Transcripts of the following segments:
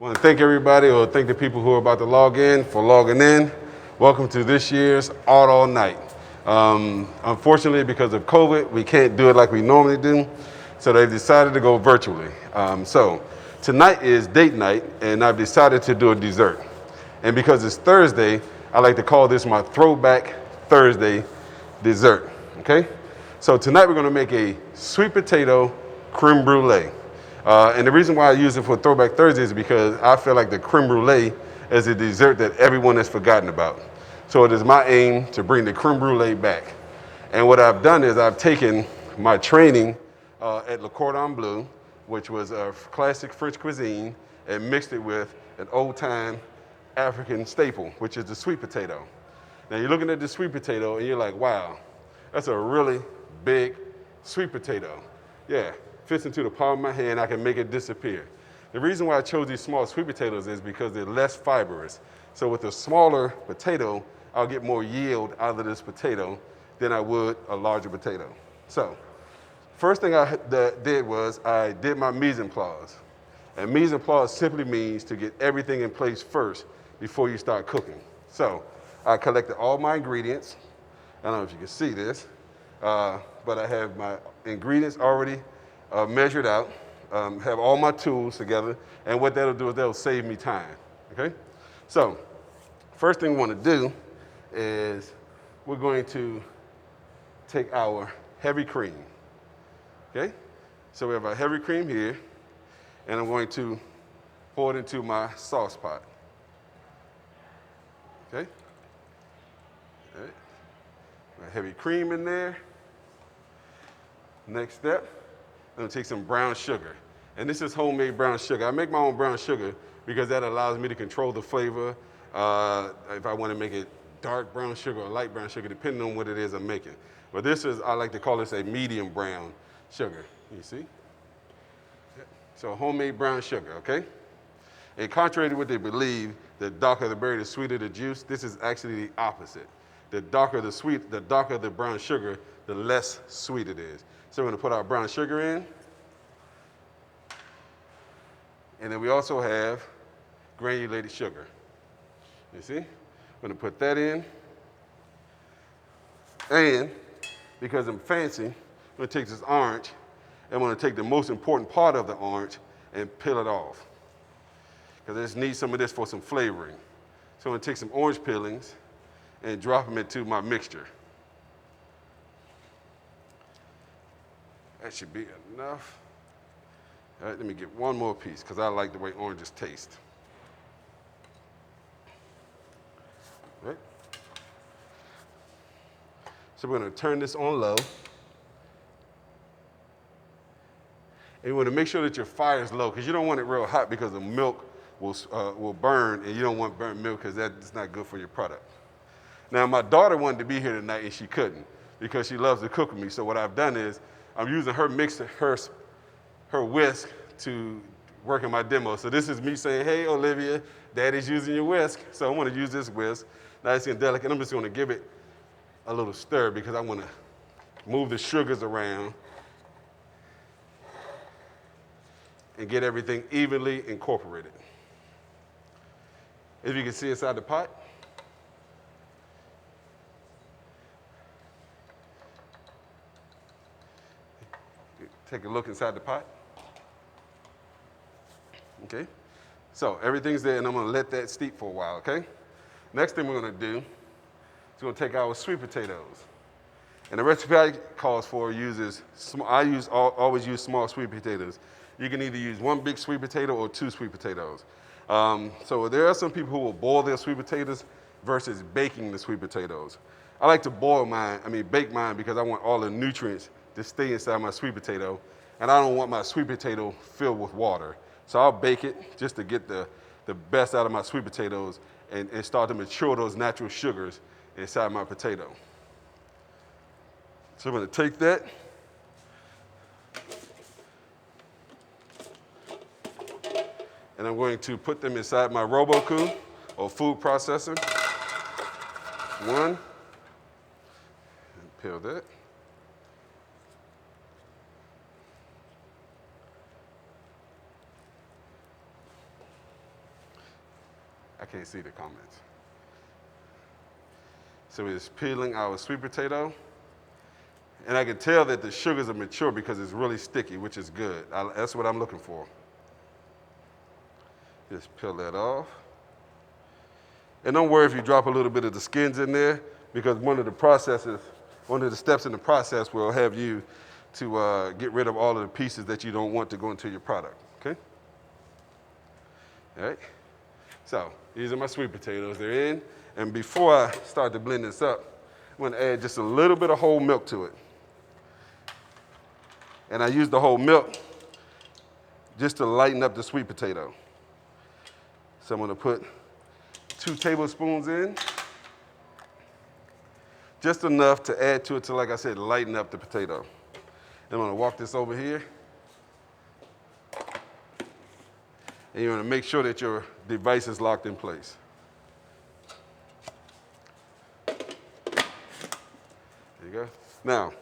I want to thank everybody, or thank the people who are about to log in for logging in. Welcome to this year's Art All Night. Unfortunately, because of COVID, we can't do it like we normally do, so they've decided to go virtually. So tonight is date night, and I've decided to do a dessert. And because it's Thursday, I like to call this my Throwback Thursday dessert, okay? So tonight we're gonna make a sweet potato creme brulee. And the reason why I use it for Throwback Thursday is because I feel like the creme brulee is a dessert that everyone has forgotten about. So it is my aim to bring the creme brulee back. And what I've done is I've taken my training at Le Cordon Bleu, which was a classic French cuisine, and mixed it with an old-time African staple, which is the sweet potato. Now you're looking at the sweet potato and you're like, wow, that's a really big sweet potato. Yeah, fits into the palm of my hand, I can make it disappear. The reason why I chose these small sweet potatoes is because they're less fibrous. So with a smaller potato, I'll get more yield out of this potato than I would a larger potato. So, first thing I did was I did my mise en place. And mise en place simply means to get everything in place first before you start cooking. So, I collected all my ingredients. I don't know if you can see this, but I have my ingredients already measured out, have all my tools together, and what that'll do is that'll save me time, okay? So, first thing we want to do is we're going to take our heavy cream, okay? So we have our heavy cream here, and I'm going to pour it into my sauce pot, okay? All right. My heavy cream in there. Next step, I'm gonna take some brown sugar. And this is homemade brown sugar. I make my own brown sugar because that allows me to control the flavor. If I wanna make it dark brown sugar or light brown sugar, depending on what it is I'm making. But this is, I like to call this a medium brown sugar. You see? So homemade brown sugar, okay? And contrary to what they believe, the darker the berry, the sweeter the juice, this is actually the opposite. The darker the brown sugar, the less sweet it is. So we're gonna put our brown sugar in. And then we also have granulated sugar. You see? I'm gonna put that in. And because I'm fancy, I'm gonna take this orange, and I'm gonna take the most important part of the orange and peel it off. Because I just need some of this for some flavoring. So I'm gonna take some orange peelings and drop them into my mixture. That should be enough. All right, let me get one more piece because I like the way oranges taste. All right. So we're gonna turn this on low. And you wanna make sure that your fire is low because you don't want it real hot because the milk will burn, and you don't want burnt milk because that's not good for your product. Now, my daughter wanted to be here tonight and she couldn't because she loves to cook with me. So what I've done is I'm using her mixer, her whisk to work in my demo. So this is me saying, hey, Olivia, Daddy's using your whisk. So I want to use this whisk, nice and delicate. I'm just going to give it a little stir because I want to move the sugars around and get everything evenly incorporated. As you can see inside the pot, take a look inside the pot. Okay, so everything's there, and I'm gonna let that steep for a while, okay? Next thing we're gonna do is we're gonna take our sweet potatoes. And the recipe I calls for uses, always use small sweet potatoes. You can either use one big sweet potato or two sweet potatoes. So there are some people who will boil their sweet potatoes versus baking the sweet potatoes. I like to bake mine because I want all the nutrients to stay inside my sweet potato, and I don't want my sweet potato filled with water. So I'll bake it just to get the best out of my sweet potatoes and start to mature those natural sugars inside my potato. So I'm gonna take that, and I'm going to put them inside my Roboku or food processor. One, and peel that. can't see the comments. So we're just peeling our sweet potato. And I can tell that the sugars are mature because it's really sticky, which is good. That's what I'm looking for. Just peel that off. And don't worry if you drop a little bit of the skins in there, because one of the steps in the process will have you to get rid of all of the pieces that you don't want to go into your product, okay? All right, so these are my sweet potatoes. They're in, and before I start to blend this up, I'm gonna add just a little bit of whole milk to it. And I use the whole milk just to lighten up the sweet potato. So I'm gonna put 2 tablespoons in, just enough to add to it to, like I said, lighten up the potato. I'm gonna walk this over here. And you wanna make sure that your device is locked in place. There you go. Now,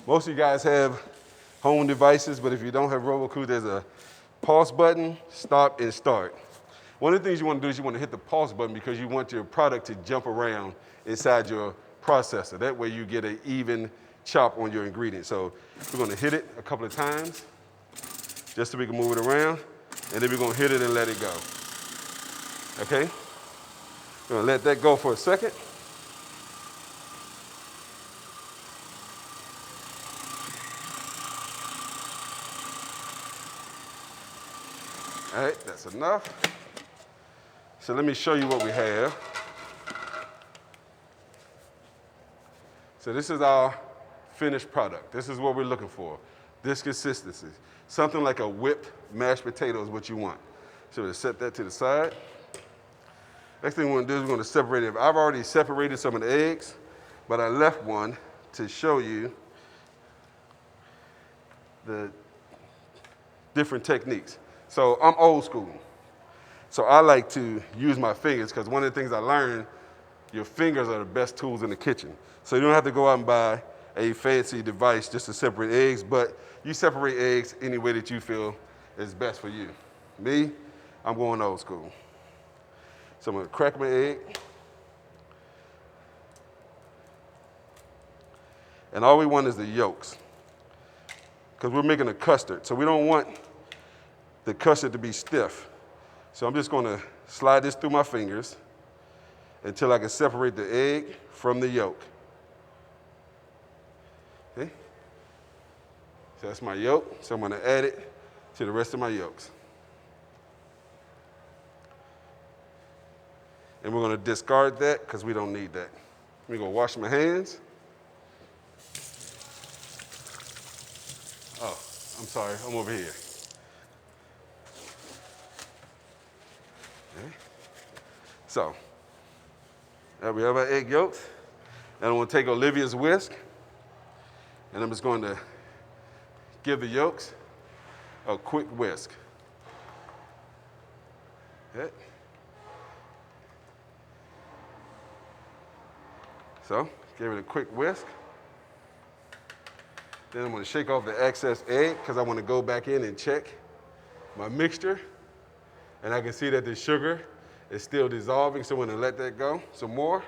most of you guys have home devices, but if you don't have Roku, there's a pause button, stop, and start. One of the things you want to do is you want to hit the pause button because you want your product to jump around inside your processor. That way you get an even chop on your ingredients. So we're going to hit it a couple of times just so we can move it around, and then we're going to hit it and let it go. Okay? We're going to let that go for a second. All right, that's enough. So let me show you what we have. So this is our finished product. This is what we're looking for. This consistency. Something like a whipped mashed potato is what you want. So we'll set that to the side. Next thing we're gonna do is we're gonna separate it. I've already separated some of the eggs, but I left one to show you the different techniques. So I'm old school. So I like to use my fingers because one of the things I learned, your fingers are the best tools in the kitchen. So you don't have to go out and buy a fancy device just to separate eggs, but you separate eggs any way that you feel is best for you. Me, I'm going old school. So I'm gonna crack my egg. And all we want is the yolks because we're making a custard. So we don't want the custard to be stiff. So I'm just gonna slide this through my fingers until I can separate the egg from the yolk. Okay? So that's my yolk. So I'm gonna add it to the rest of my yolks. And we're gonna discard that because we don't need that. I'm gonna wash my hands. Oh, I'm sorry, I'm over here. Okay. So, now we have our egg yolks. And I'm gonna take Olivia's whisk, and I'm just going to give the yolks a quick whisk. Okay. So, give it a quick whisk. Then I'm gonna shake off the excess egg because I wanna go back in and check my mixture. And I can see that the sugar is still dissolving, so I'm gonna let that go some more.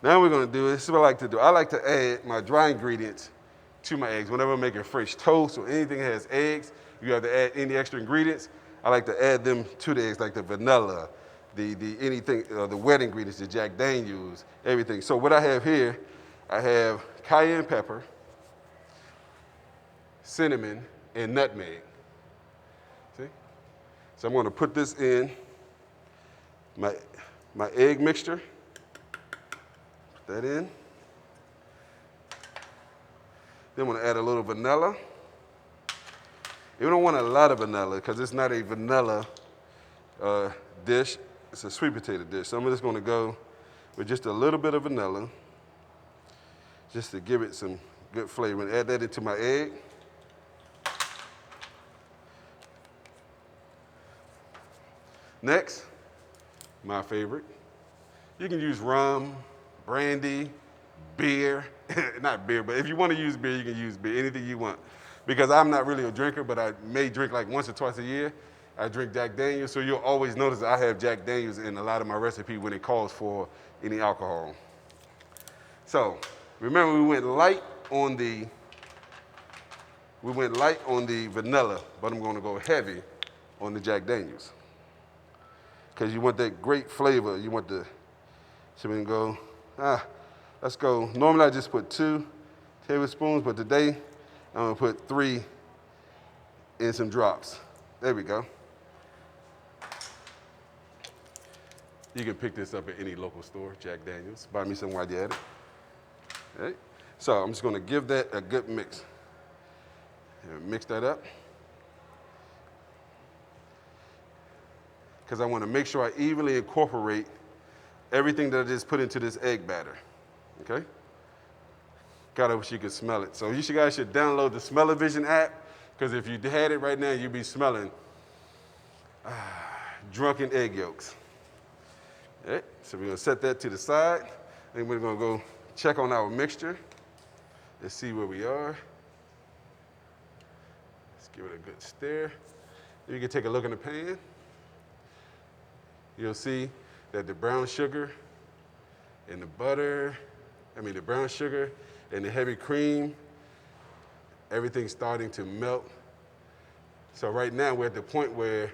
Now we're gonna do, this is what I like to do. I like to add my dry ingredients to my eggs. Whenever I'm making French toast or anything that has eggs, you have to add any extra ingredients. I like to add them to the eggs, like the vanilla, the anything, the wet ingredients, the Jack Daniels, everything. So what I have here, I have cayenne pepper, cinnamon, and nutmeg. See? So I'm gonna put this in my egg mixture. Put that in. Then I'm gonna add a little vanilla. You don't want a lot of vanilla because it's not a vanilla dish, it's a sweet potato dish. So I'm just gonna go with just a little bit of vanilla just to give it some good flavor. And add that into my egg. Next, my favorite. You can use rum, brandy, beer. Not beer, but if you want to use beer, you can use beer, anything you want. Because I'm not really a drinker, but I may drink like once or twice a year. I drink Jack Daniels, so you'll always notice that I have Jack Daniels in a lot of my recipe when it calls for any alcohol. So remember, we went light on the vanilla, but I'm going to go heavy on the Jack Daniels because you want that great flavor. You want the, so we can go, let's go. Normally I just put 2 tablespoons, but today I'm gonna put 3 in some drops. There we go. You can pick this up at any local store, Jack Daniels. Buy me some while you're at it. All right. So I'm just gonna give that a good mix. And mix that up. Because I wanna make sure I evenly incorporate everything that I just put into this egg batter, okay? God, I wish you could smell it. So you guys should download the Smell-O-Vision app, because if you had it right now, you'd be smelling drunken egg yolks. All right, so we're gonna set that to the side, and we're gonna go check on our mixture. Let's see where we are. Let's give it a good stir. You can take a look in the pan. You'll see that the brown sugar and the butter, the brown sugar and the heavy cream, everything's starting to melt. So right now we're at the point where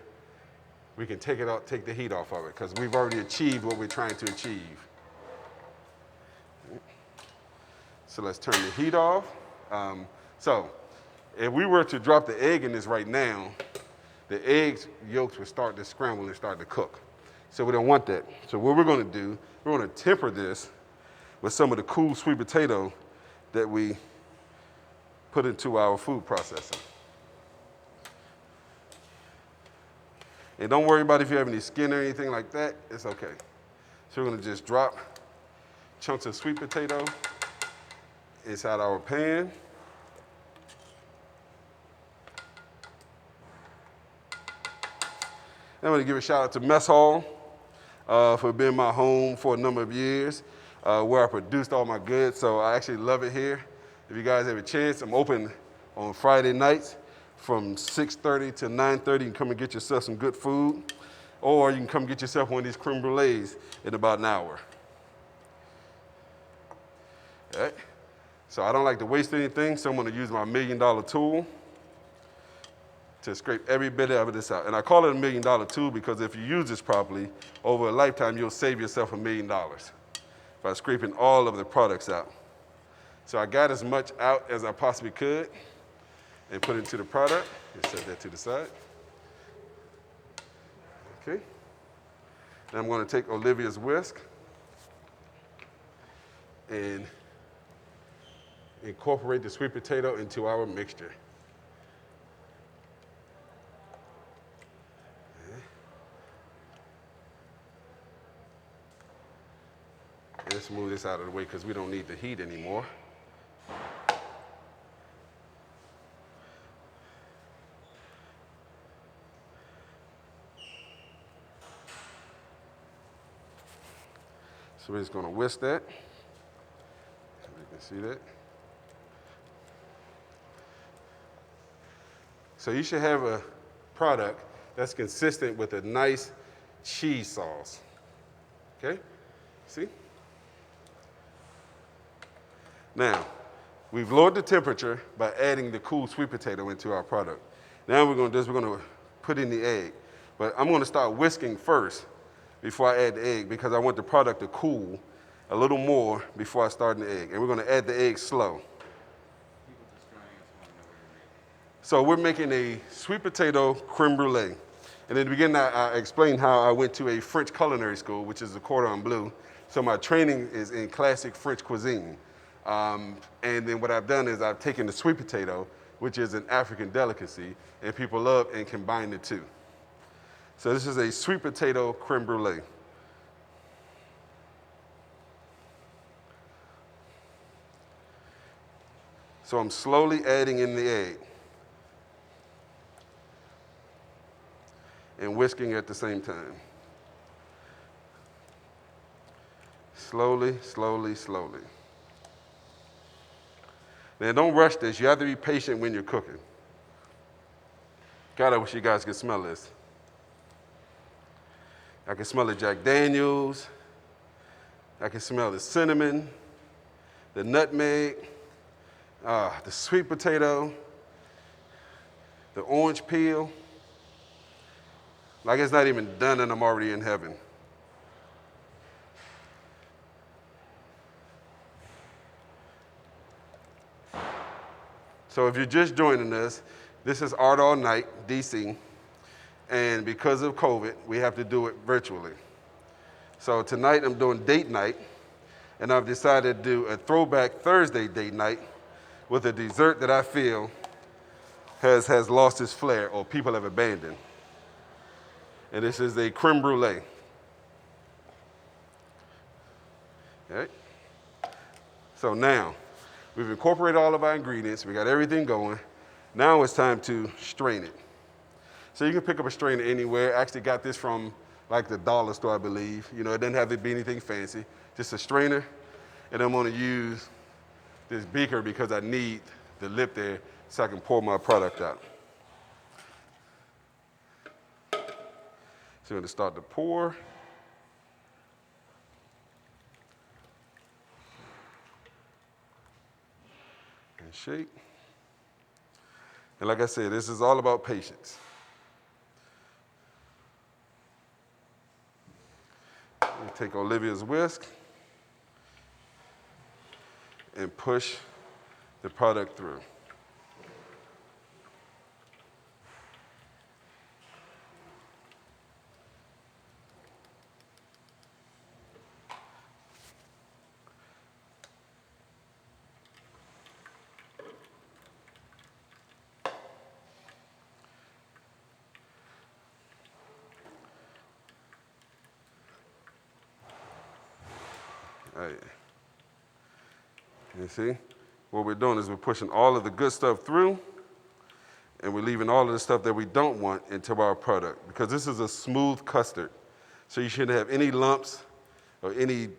we can take it out, take the heat off of it, because we've already achieved what we're trying to achieve. So let's turn the heat off. So if we were to drop the egg in this right now, the eggs yolks would start to scramble and start to cook. So we don't want that. So what we're gonna do, we're gonna temper this with some of the cool sweet potato that we put into our food processor. And don't worry about if you have any skin or anything like that, it's okay. So we're gonna just drop chunks of sweet potato inside our pan. I'm gonna give a shout out to Mess Hall for being my home for a number of years, where I produced all my goods. So I actually love it here. If you guys have a chance, I'm open on Friday nights from 6:30 to 9:30. You can come and get yourself some good food, or you can come get yourself one of these creme brulees in about an hour. All right. So I don't like to waste anything, so I'm gonna use my $1 million tool to scrape every bit of this out. And I call it a $1 million tool because if you use this properly, over a lifetime, you'll save yourself $1 million by scraping all of the products out. So I got as much out as I possibly could and put it into the product and set that to the side. Okay. Now I'm gonna take Olivia's whisk and incorporate the sweet potato into our mixture. Let's move this out of the way because we don't need the heat anymore. So we're just gonna whisk that. You can see that. So you should have a product that's consistent with a nice cheese sauce. Okay? See? Now, we've lowered the temperature by adding the cool sweet potato into our product. Now we're gonna do is we're gonna put in the egg. But I'm gonna start whisking first before I add the egg because I want the product to cool a little more before I start the egg. And we're gonna add the egg slow. So we're making a sweet potato creme brulee. And in the beginning, I explained how I went to a French culinary school, which is the Cordon Bleu. So my training is in classic French cuisine. And then what I've done is I've taken the sweet potato, which is an African delicacy, and people love and combine the two. So this is a sweet potato creme brulee. So I'm slowly adding in the egg and whisking at the same time. Slowly, slowly, slowly. Now don't rush this. You have to be patient when you're cooking. God, I wish you guys could smell this. I can smell the Jack Daniels. I can smell the cinnamon, the nutmeg, the sweet potato, the orange peel. Like it's not even done and I'm already in heaven. So if you're just joining us, this is Art All Night, DC. And because of COVID, we have to do it virtually. So tonight I'm doing date night, and I've decided to do a throwback Thursday date night with a dessert that I feel has lost its flair or people have abandoned. And this is a creme brulee. Okay. So now, we've incorporated all of our ingredients, we got everything going. Now it's time to strain it. So you can pick up a strainer anywhere. I actually got this from like the dollar store, I believe. You know, it doesn't have to be anything fancy, just a strainer. And I'm gonna use this beaker because I need the lip there so I can pour my product out. So I'm gonna start to pour. And shake. And like I said, this is all about patience. We take Olivia's whisk and push the product through. All right. You see, what we're doing is we're pushing all of the good stuff through, and we're leaving all of the stuff that we don't want into our product, because this is a smooth custard. So you shouldn't have any lumps or any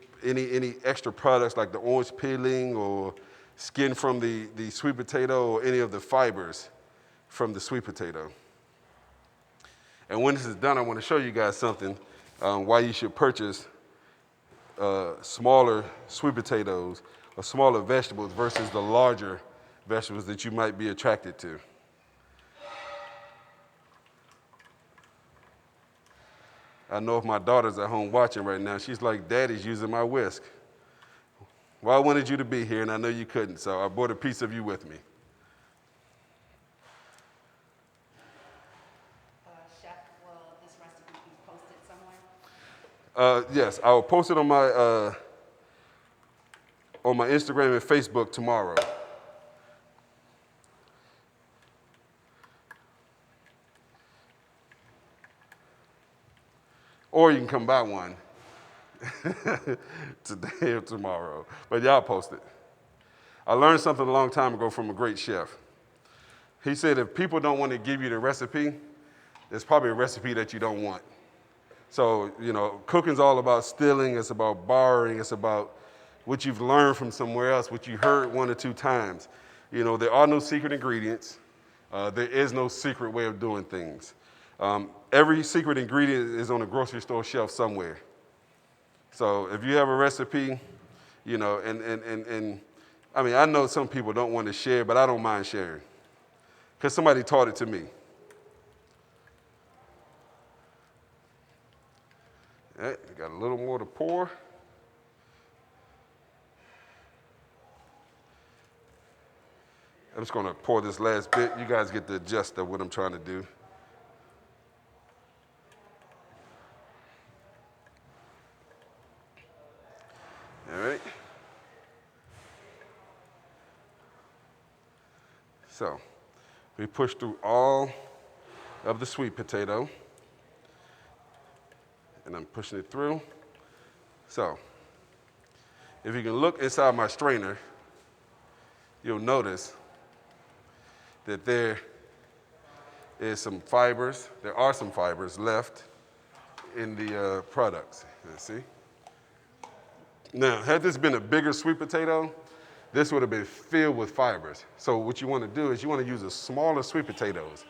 extra products like the orange peeling or skin from the sweet potato or any of the fibers from the sweet potato. And when this is done, I want to show you guys something, why you should purchase smaller sweet potatoes or smaller vegetables versus the larger vegetables that you might be attracted to. I know if my daughter's at home watching right now, she's like, Daddy's using my whisk. Well, I wanted you to be here, and I know you couldn't, so I brought a piece of you with me. Chef, will this recipe be posted somewhere? Yes, I will post it on my Instagram and Facebook tomorrow. Or you can come buy one today or tomorrow. But y'all post it. I learned something a long time ago from a great chef. He said if people don't want to give you the recipe, there's probably a recipe that you don't want. So, you know, cooking's all about stealing, it's about borrowing, it's about what you've learned from somewhere else, what you heard one or two times. You know, there are no secret ingredients. There is no secret way of doing things. Every secret ingredient is on a grocery store shelf somewhere. So if you have a recipe, you know, and I mean, I know some people don't want to share, but I don't mind sharing because somebody taught it to me. All right, got a little more to pour. I'm just gonna pour this last bit. You guys get the gist of what I'm trying to do. All right. So we push through all of the sweet potato, and I'm pushing it through. So if you can look inside my strainer, you'll notice that there are some fibers left in the products. Let's see. Now, had this been a bigger sweet potato, this would have been filled with fibers. So what you want to do is you want to use a smaller sweet potatoes,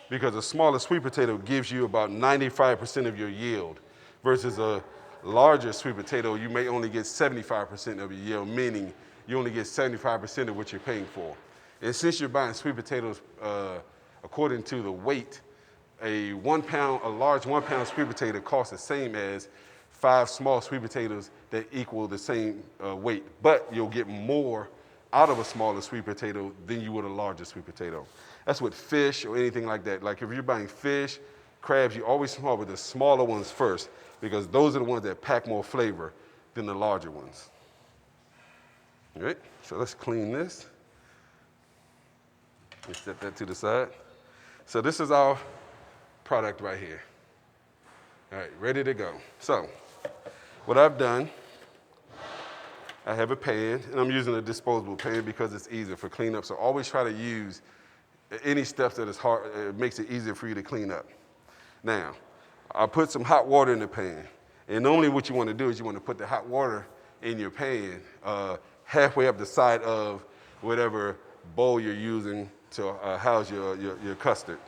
because a smaller sweet potato gives you about 95% of your yield versus a larger sweet potato, you may only get 75% of your yield, meaning you only get 75% of what you're paying for. And since you're buying sweet potatoes according to the weight, a large 1 pound sweet potato costs the same as 5 small sweet potatoes that equal the same weight, but you'll get more out of a smaller sweet potato than you would a larger sweet potato. That's with fish or anything like that. Like if you're buying fish, crabs, you always start with the smaller ones first because those are the ones that pack more flavor than the larger ones. All right, so let's clean this. Let's set that to the side. So this is our product right here. All right, ready to go. So what I've done, I have a pan, and I'm using a disposable pan because it's easier for cleanup. So always try to use any steps that is hard, it makes it easier for you to clean up. Now, I put some hot water in the pan. And normally what you want to do is you want to put the hot water in your pan halfway up the side of whatever bowl you're using to house your custard.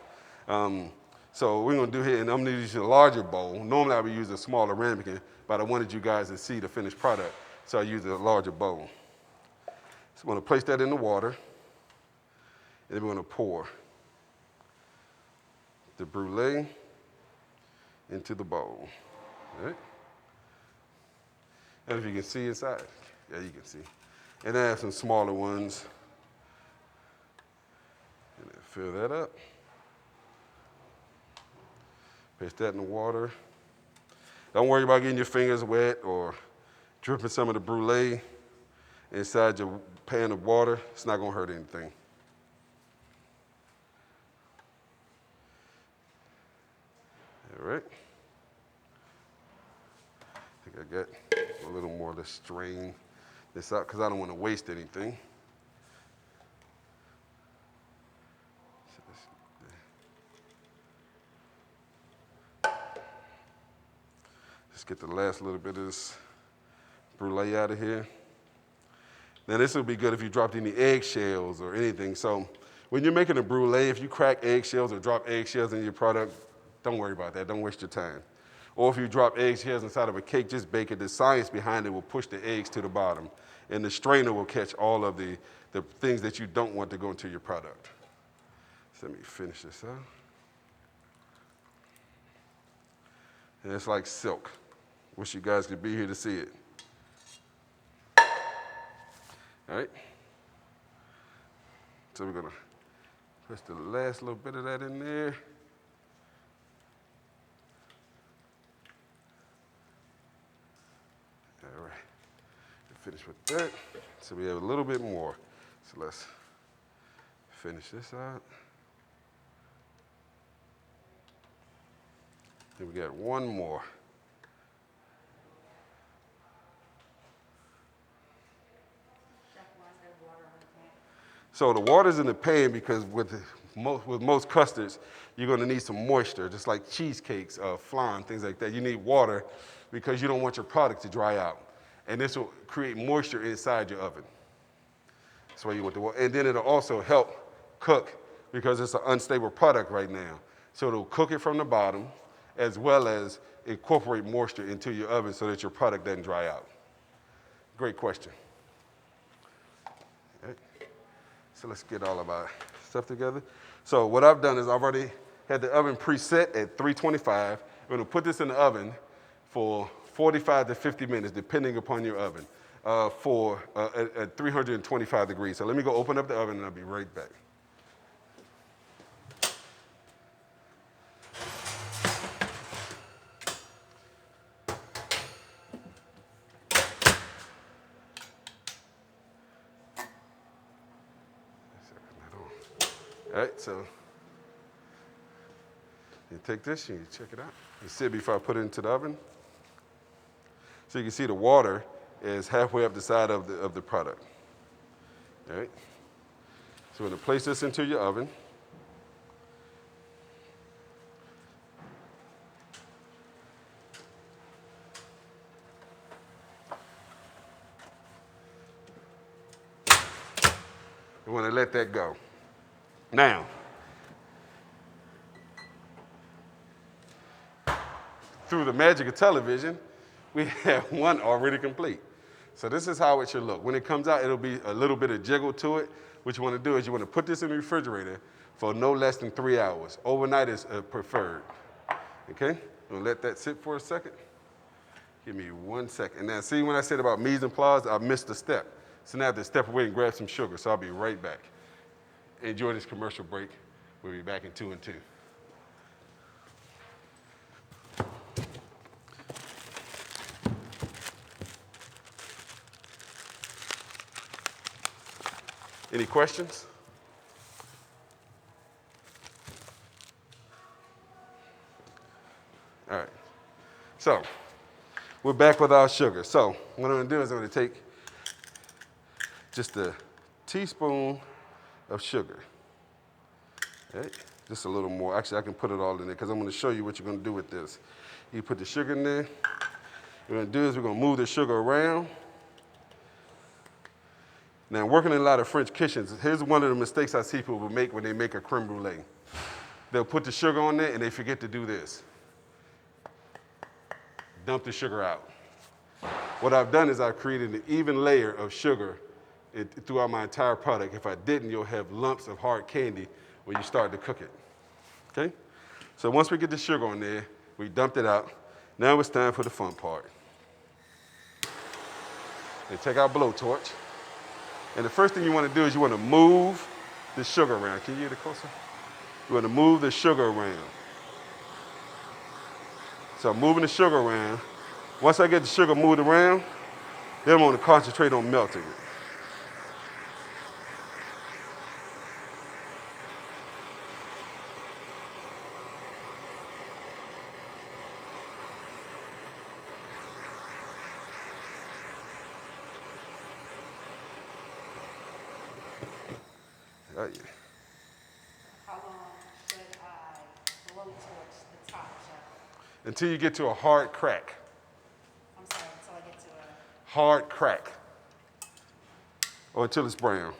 So we're going to do here, and I'm going to use a larger bowl. Normally I would use a smaller ramekin, but I wanted you guys to see the finished product, so I used a larger bowl. So I'm going to place that in the water, and then we're going to pour the Brûlée into the bowl. All right? And if you can see inside, yeah, you can see. And I have some smaller ones. And then fill that up. Place that in the water. Don't worry about getting your fingers wet or dripping some of the Brûlée inside your pan of water. It's not going to hurt anything. All right. I think I got a little more to strain this out because I don't want to waste anything. Just get the last little bit of this Brûlée out of here. Now this would be good if you dropped any eggshells or anything. So when you're making a Brûlée, if you crack eggshells or drop eggshells in your product, don't worry about that. Don't waste your time. Or if you drop eggshells inside of a cake, just bake it. The science behind it will push the eggs to the bottom. And the strainer will catch all of the things that you don't want to go into your product. So let me finish this out. And it's like silk. Wish you guys could be here to see it. All right. So we're going to press the last little bit of that in there. All right. Finish with that. So we have a little bit more. So let's finish this out. Then we got one more. So the water's in the pan because with most custards, you're going to need some moisture, just like cheesecakes, flan, things like that. You need water because you don't want your product to dry out. And this will create moisture inside your oven. That's why you want the water. And then it'll also help cook because it's an unstable product right now. So it'll cook it from the bottom as well as incorporate moisture into your oven so that your product doesn't dry out. Great question. Okay. So let's get all of our stuff together. So what I've done is I've already had the oven preset at 325. We're going to put this in the oven for 45 to 50 minutes, depending upon your oven, at 325 degrees. So let me go open up the oven and I'll be right back. All right, so you take this and you check it out. You see it before I put it into the oven. So you can see the water is halfway up the side of the product. All right. So we're going to place this into your oven. We want to let that go. Now, through the magic of television, we have one already complete. So this is how it should look. When it comes out, it'll be a little bit of jiggle to it. What you want to do is you want to put this in the refrigerator for no less than 3 hours. Overnight is preferred. Okay? We'll let that sit for a second. Give me 1 second. Now, see when I said about mise en place, I missed a step. So now I have to step away and grab some sugar. So I'll be right back. Enjoy this commercial break. We'll be back in 2 and 2. Any questions? All right. So we're back with our sugar. So what I'm going to do is I'm going to take just a teaspoon of sugar. All right. Just a little more. Actually, I can put it all in there because I'm going to show you what you're going to do with this. You put the sugar in there. What we're going to do is we're going to move the sugar around. Now, working in a lot of French kitchens, here's one of the mistakes I see people make when they make a creme brulee. They'll put the sugar on there and they forget to do this. Dump the sugar out. What I've done is I've created an even layer of sugar throughout my entire product. If I didn't, you'll have lumps of hard candy when you start to cook it. Okay? So once we get the sugar on there, we dumped it out. Now it's time for the fun part. And take our blowtorch. And the first thing you want to do is you want to move the sugar around. Can you get it closer? You want to move the sugar around. So I'm moving the sugar around. Once I get the sugar moved around, then I want to concentrate on melting it. How long should I blow torch the top, Chef? Until you get to a hard crack. I'm sorry, until I get to a... Hard crack. Or until it's brown.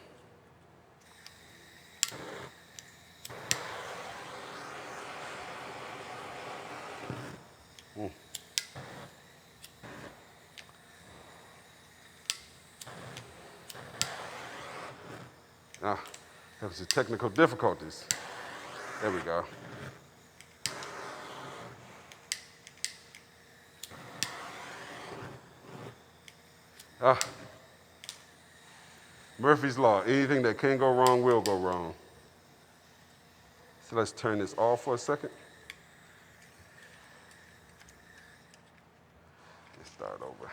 Ah, have some technical difficulties. There we go. Ah, Murphy's Law. Anything that can go wrong will go wrong. So let's turn this off for a second. Let's start over.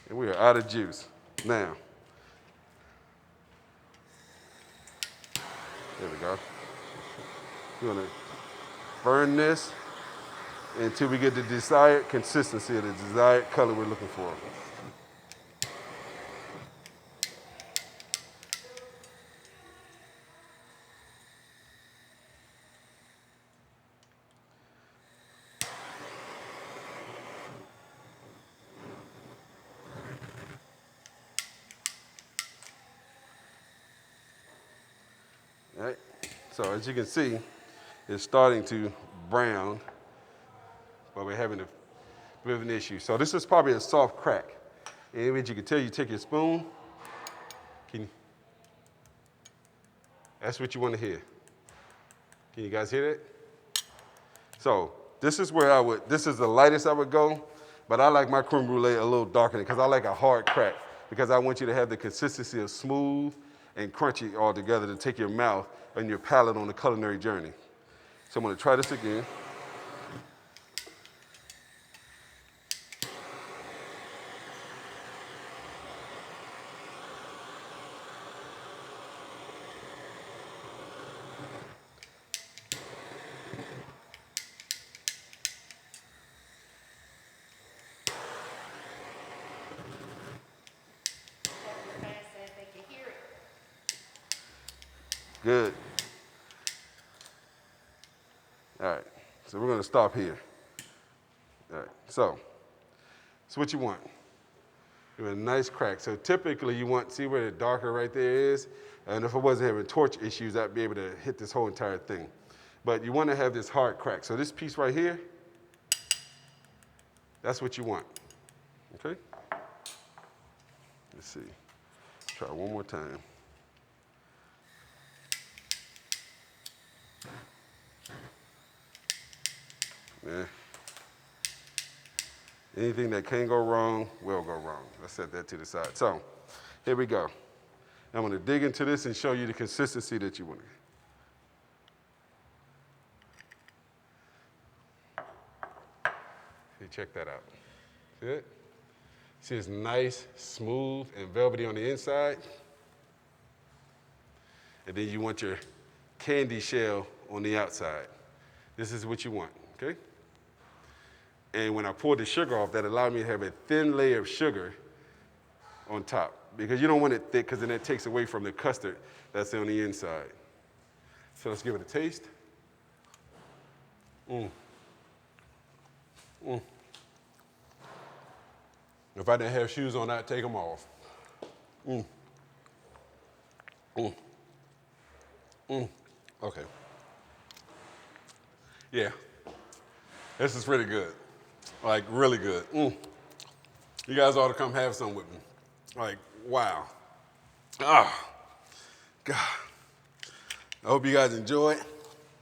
And we are out of juice. Now, there we go. We're gonna burn this until we get the desired consistency of the desired color we're looking for. All right. So as you can see, it's starting to brown, but we're having a bit of an issue. So this is probably a soft crack. And what you can tell, you take your spoon. That's what you want to hear. Can you guys hear that? So this is where this is the lightest I would go, but I like my creme brulee a little darker because I like a hard crack because I want you to have the consistency of smooth and crunchy all together to take your mouth and your palate on the culinary journey. So I'm going to try this again. Good. All right, so we're going to stop here. All right, so what you want. Give it a nice crack. So typically you want, see where the darker right there is? And if I wasn't having torch issues, I'd be able to hit this whole entire thing. But you want to have this hard crack. So this piece right here, that's what you want, okay? Let's see, try one more time. Yeah. Anything that can go wrong will go wrong. Let's set that to the side. So here we go. I'm gonna dig into this and show you the consistency that you want. See, check that out. See it? See, it's nice, smooth, and velvety on the inside. And then you want your candy shell on the outside. This is what you want, okay? And when I poured the sugar off, that allowed me to have a thin layer of sugar on top, because you don't want it thick, because then that takes away from the custard that's on the inside. So let's give it a taste. If I didn't have shoes on, I'd take them off. Okay. Yeah, this is pretty good. Like, really good. You guys ought to come have some with me. Like, wow. Ah, God. I hope you guys enjoy it.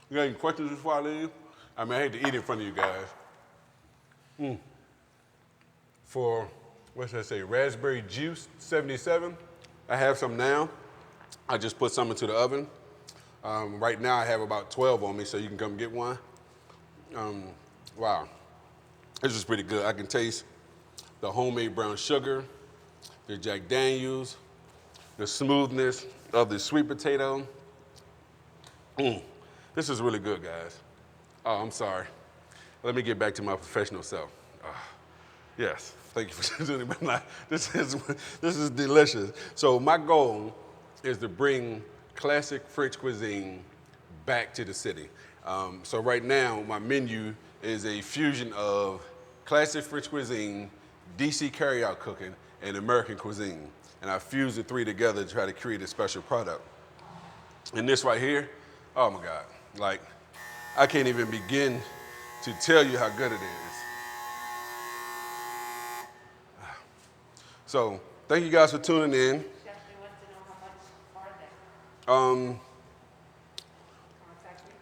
You got any questions before I leave? I mean, I hate to eat in front of you guys. For, what should I say, raspberry juice, 77. I have some now. I just put some into the oven. Right now I have about 12 on me, so you can come get one. Wow, this is pretty good. I can taste the homemade brown sugar, the Jack Daniels, the smoothness of the sweet potato. This is really good, guys. Oh, I'm sorry. Let me get back to my professional self. Yes, thank you for doing it. This is delicious. So my goal is to bring classic French cuisine back to the city. So right now, my menu is a fusion of classic French cuisine, DC carryout cooking, and American cuisine. And I fuse the three together to try to create a special product. And this right here, oh my God. Like, I can't even begin to tell you how good it is. So, thank you guys for tuning in. Chef, they want to know how much are they? Contact me.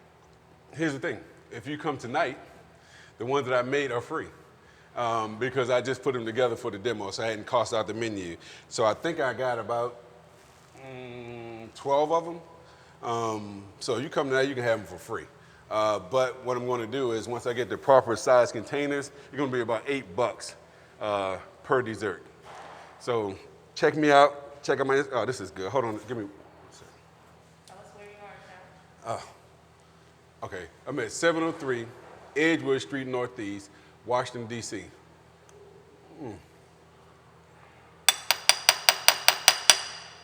Here's the thing. If you come tonight, the ones that I made are free because I just put them together for the demo, so I hadn't cost out the menu. So I think I got about 12 of them. So you come tonight, you can have them for free. But what I'm going to do is once I get the proper size containers, it's going to be about $8 per dessert. So check me out. Check out my, oh, this is good. Hold on, give me one second. Tell us where you are, Chef. Okay, I'm at 703 Edgewood Street Northeast, Washington, D.C.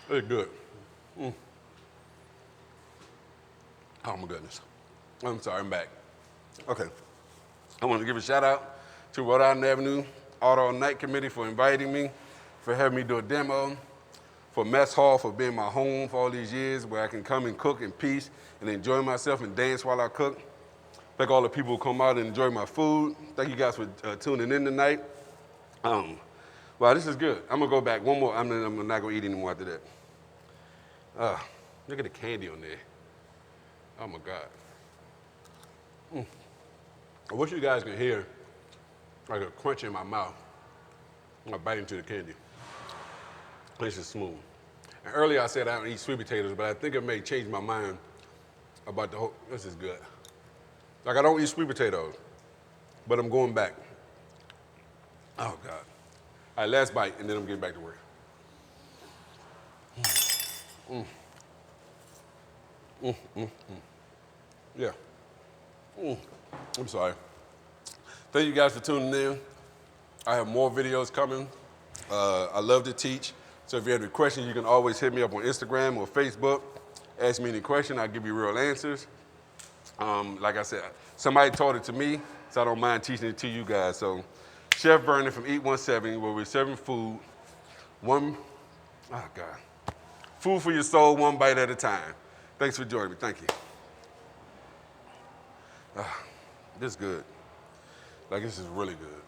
It's good. Oh my goodness. I'm sorry, I'm back. Okay, I want to give a shout out to Rhode Island Avenue Auto Night Committee for inviting me, for having me do a demo, for Mess Hall for being my home for all these years where I can come and cook in peace and enjoy myself and dance while I cook. Thank all the people who come out and enjoy my food. Thank you guys for tuning in tonight. Wow, this is good. I'm gonna go back one more. I'm not gonna eat anymore after that. Look at the candy on there. Oh my God. I wish you guys could hear like a crunch in my mouth when I bite into the candy. This is smooth. And earlier I said I don't eat sweet potatoes, but I think it may change my mind about the whole, this is good. Like I don't eat sweet potatoes, but I'm going back. Oh God. All right, last bite, and then I'm getting back to work. Yeah. I'm sorry. Thank you guys for tuning in. I have more videos coming. I love to teach. So if you have any questions, you can always hit me up on Instagram or Facebook. Ask me any question, I'll give you real answers. Like I said, somebody taught it to me, so I don't mind teaching it to you guys. So Chef Vernon from Eat 170, where we're serving food One, oh God. Food for your soul, one bite at a time. Thanks for joining me. Thank you. This is good. Like, this is really good.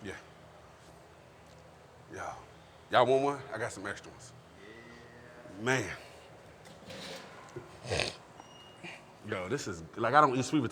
Yeah. Yeah. Y'all want one? I got some extra ones. Man. Yo, this is, like, I don't eat sweet potatoes.